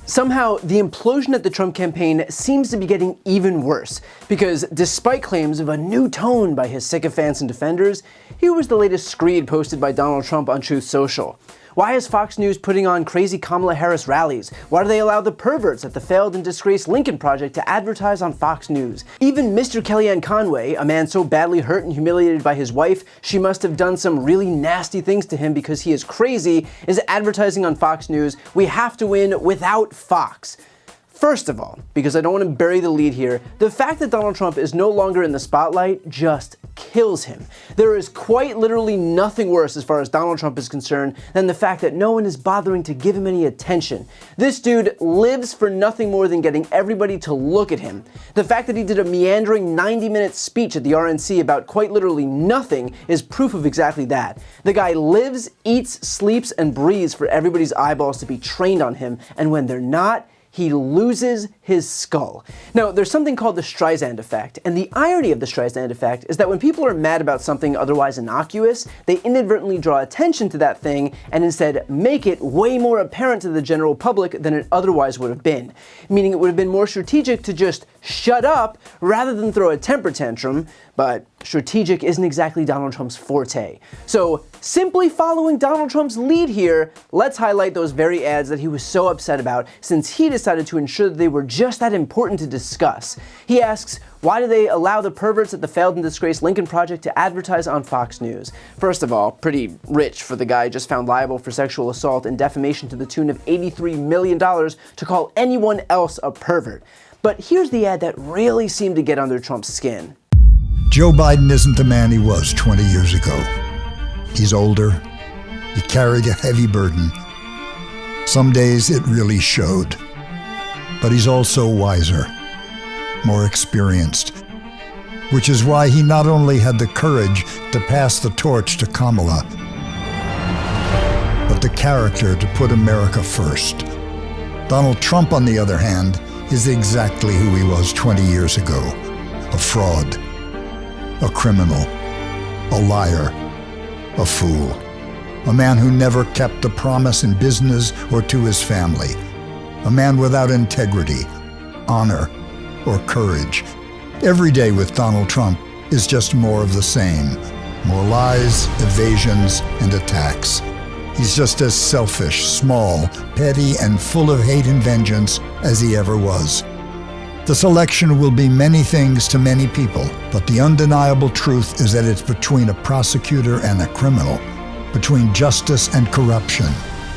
Somehow, the implosion at the Trump campaign seems to be getting even worse, because despite claims of a new tone by his sycophants and defenders, here was the latest screed posted by Donald Trump on Truth Social. Why is Fox News putting on crazy Kamala Harris rallies? Why do they allow the perverts at the failed and disgraced Lincoln Project to advertise on Fox News? Even Mr. Kellyanne Conway, a man so badly hurt and humiliated by his wife, she must have done some really nasty things to him because he is crazy, is advertising on Fox News. We have to win without Fox. First of all, because I don't want to bury the lead here, the fact that Donald Trump is no longer in the spotlight just kills him. There is quite literally nothing worse as far as Donald Trump is concerned than the fact that no one is bothering to give him any attention. This dude lives for nothing more than getting everybody to look at him. The fact that he did a meandering 90-minute speech at the RNC about quite literally nothing is proof of exactly that. The guy lives, eats, sleeps, and breathes for everybody's eyeballs to be trained on him, and when they're not, he loses his skull. Now, there's something called the Streisand effect, and the irony of the Streisand effect is that when people are mad about something otherwise innocuous, they inadvertently draw attention to that thing and instead make it way more apparent to the general public than it otherwise would have been. Meaning it would have been more strategic to just shut up rather than throw a temper tantrum, but strategic isn't exactly Donald Trump's forte. So, simply following Donald Trump's lead here, let's highlight those very ads that he was so upset about, since he decided to ensure that they were just that important to discuss. He asks, why do they allow the perverts at the failed and disgraced Lincoln Project to advertise on Fox News? First of all, pretty rich for the guy just found liable for sexual assault and defamation to the tune of $83 million to call anyone else a pervert. But here's the ad that really seemed to get under Trump's skin. Joe Biden isn't the man he was 20 years ago. He's older. He carried a heavy burden. Some days it really showed. But he's also wiser, more experienced, which is why he not only had the courage to pass the torch to Kamala, but the character to put America first. Donald Trump, on the other hand, is exactly who he was 20 years ago. A fraud, a criminal, a liar, a fool. A man who never kept a promise in business or to his family. A man without integrity, honor, or courage. Every day with Donald Trump is just more of the same. More lies, evasions, and attacks. He's just as selfish, small, petty, and full of hate and vengeance as he ever was. This election will be many things to many people, but the undeniable truth is that it's between a prosecutor and a criminal, between justice and corruption,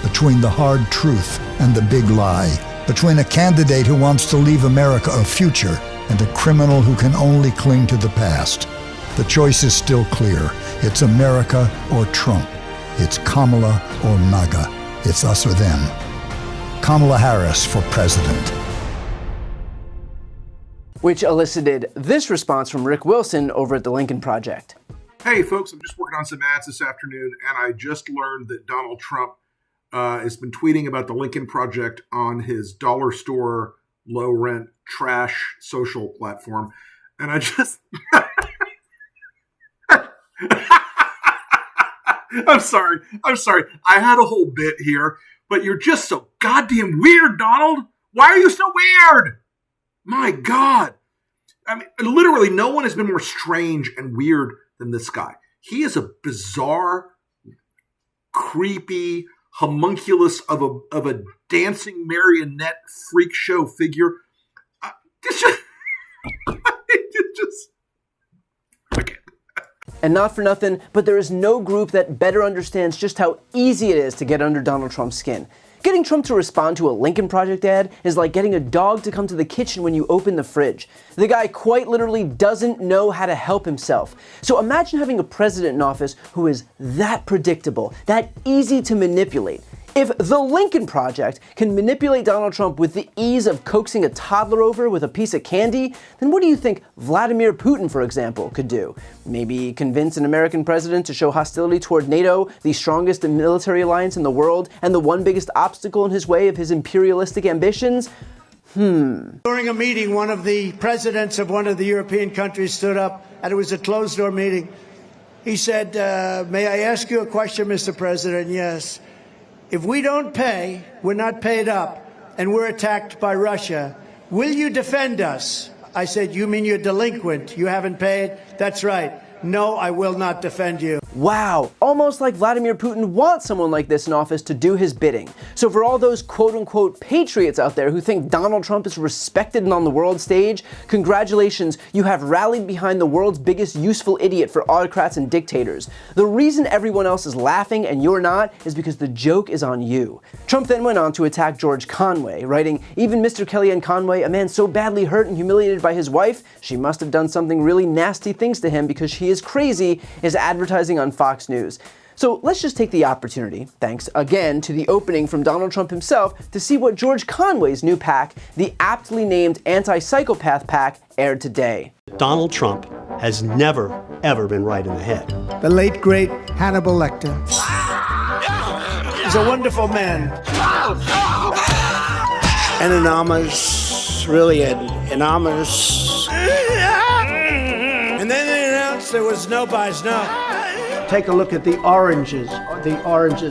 between the hard truth and the big lie, between a candidate who wants to leave America a future and a criminal who can only cling to the past. The choice is still clear. It's America or Trump. It's Kamala or MAGA. It's us or them. Kamala Harris for president. Which elicited this response from Rick Wilson over at the Lincoln Project. Hey folks, I'm just working on some ads this afternoon, and I just learned that Donald Trump has been tweeting about the Lincoln Project on his dollar store, low rent, trash social platform. And I just... I'm sorry. I had a whole bit here, but you're just so goddamn weird, Donald. Why are you so weird? My God. I mean, literally no one has been more strange and weird than this guy. He is a bizarre, creepy homunculus of a dancing marionette freak show figure. And not for nothing, but there is no group that better understands just how easy it is to get under Donald Trump's skin. Getting Trump to respond to a Lincoln Project ad is like getting a dog to come to the kitchen when you open the fridge. The guy quite literally doesn't know how to help himself. So imagine having a president in office who is that predictable, that easy to manipulate. If the Lincoln Project can manipulate Donald Trump with the ease of coaxing a toddler over with a piece of candy, then what do you think Vladimir Putin, for example, could do? Maybe convince an American president to show hostility toward NATO, the strongest military alliance in the world, and the one biggest obstacle in his way of his imperialistic ambitions? During a meeting, one of the presidents of one of the European countries stood up, and it was a closed-door meeting. He said, may I ask you a question, Mr. President? Yes. If we don't pay, we're not paid up. and we're attacked by Russia, will you defend us? I said, you mean you're delinquent? You haven't paid? That's right. No, I will not defend you. Wow, almost like Vladimir Putin wants someone like this in office to do his bidding. So for all those quote-unquote patriots out there who think Donald Trump is respected and on the world stage, congratulations, you have rallied behind the world's biggest useful idiot for autocrats and dictators. The reason everyone else is laughing and you're not is because the joke is on you. Trump then went on to attack George Conway, writing, "Even Mr. Kellyanne Conway, a man so badly hurt and humiliated by his wife, she must have done something really nasty things to him because he is crazy, is advertising on Fox News." So let's just take the opportunity, thanks again to the opening from Donald Trump himself, to see what George Conway's new PAC, the aptly named Anti-psychopath PAC, aired today. Donald Trump has never, ever been right in the head. The late, great Hannibal Lecter. He's a wonderful man. An enormous, really an enormous. And then they announced there was no buys, no. Take a look at the oranges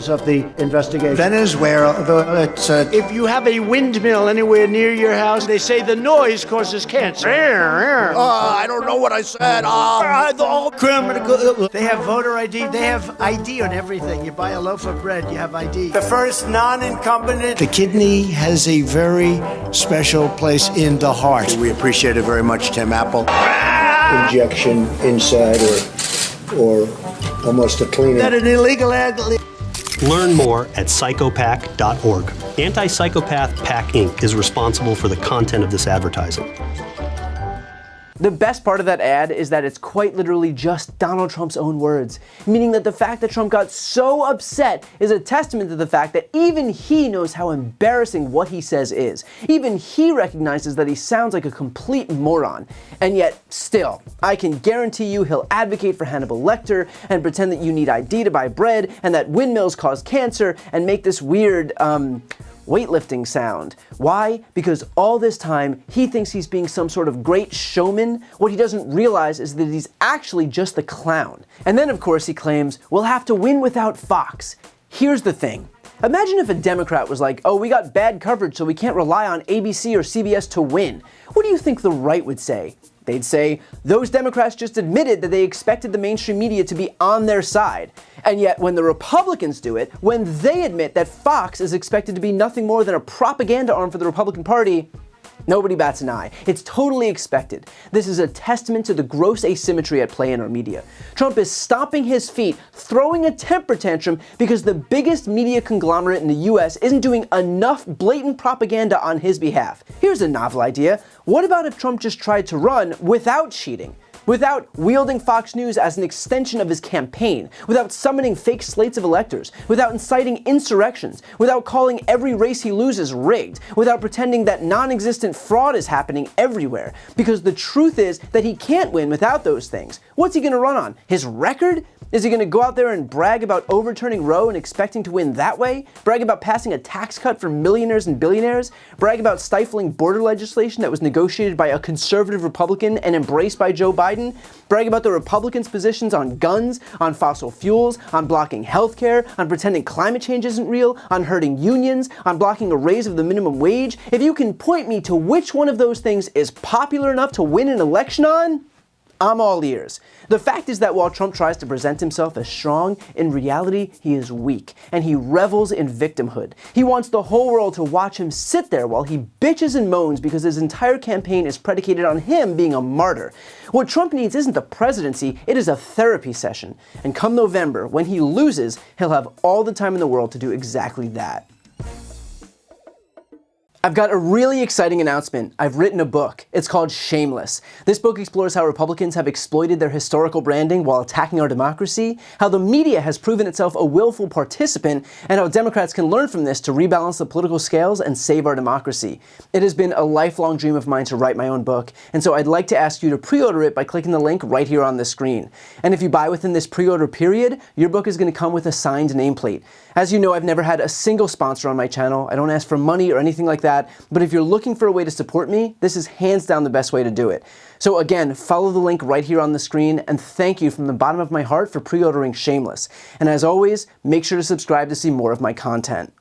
of the investigation. Venezuela, if you have a windmill anywhere near your house, they say the noise causes cancer. I don't know what I said. They have voter ID. They have ID on everything. You buy a loaf of bread, you have ID. The first non-incumbent. The kidney has a very special place in the heart. We appreciate it very much, Tim Apple. Injection inside or almost a cleaning. That an illegal ad. Learn more at psychopath.org. Anti-Psychopath PAC Inc. is responsible for the content of this advertising. The best part of that ad is that it's quite literally just Donald Trump's own words, meaning that the fact that Trump got so upset is a testament to the fact that even he knows how embarrassing what he says is. Even he recognizes that he sounds like a complete moron. And yet, still, I can guarantee you he'll advocate for Hannibal Lecter and pretend that you need ID to buy bread and that windmills cause cancer and make this weird, weightlifting sound. Why? Because all this time, he thinks he's being some sort of great showman. What he doesn't realize is that he's actually just the clown. And then, of course, he claims, we'll have to win without Fox. Here's the thing. Imagine if a Democrat was like, oh, we got bad coverage, so we can't rely on ABC or CBS to win. What do you think the right would say? They'd say, those Democrats just admitted that they expected the mainstream media to be on their side. And yet, when the Republicans do it, when they admit that Fox is expected to be nothing more than a propaganda arm for the Republican Party, nobody bats an eye. It's totally expected. This is a testament to the gross asymmetry at play in our media. Trump is stomping his feet, throwing a temper tantrum because the biggest media conglomerate in the US isn't doing enough blatant propaganda on his behalf. Here's a novel idea. What about if Trump just tried to run without cheating? Without wielding Fox News as an extension of his campaign, without summoning fake slates of electors, without inciting insurrections, without calling every race he loses rigged, without pretending that non-existent fraud is happening everywhere. Because the truth is that he can't win without those things. What's he gonna run on? His record? Is he gonna go out there and brag about overturning Roe and expecting to win that way? Brag about passing a tax cut for millionaires and billionaires? Brag about stifling border legislation that was negotiated by a conservative Republican and embraced by Joe Biden? Brag about the Republicans' positions on guns, on fossil fuels, on blocking healthcare, on pretending climate change isn't real, on hurting unions, on blocking a raise of the minimum wage? If you can point me to which one of those things is popular enough to win an election on, I'm all ears. The fact is that while Trump tries to present himself as strong, in reality he is weak, and he revels in victimhood. He wants the whole world to watch him sit there while he bitches and moans because his entire campaign is predicated on him being a martyr. What Trump needs isn't the presidency, it is a therapy session. And come November, when he loses, he'll have all the time in the world to do exactly that. I've got a really exciting announcement. I've written a book. It's called Shameless. This book explores how Republicans have exploited their historical branding while attacking our democracy, how the media has proven itself a willful participant, and how Democrats can learn from this to rebalance the political scales and save our democracy. It has been a lifelong dream of mine to write my own book, and so I'd like to ask you to pre-order it by clicking the link right here on the screen. And if you buy within this pre-order period, your book is going to come with a signed nameplate. As you know, I've never had a single sponsor on my channel. I don't ask for money or anything like that, but if you're looking for a way to support me, this is hands down the best way to do it. So again, follow the link right here on the screen, and thank you from the bottom of my heart for pre-ordering Shameless. And as always, make sure to subscribe to see more of my content.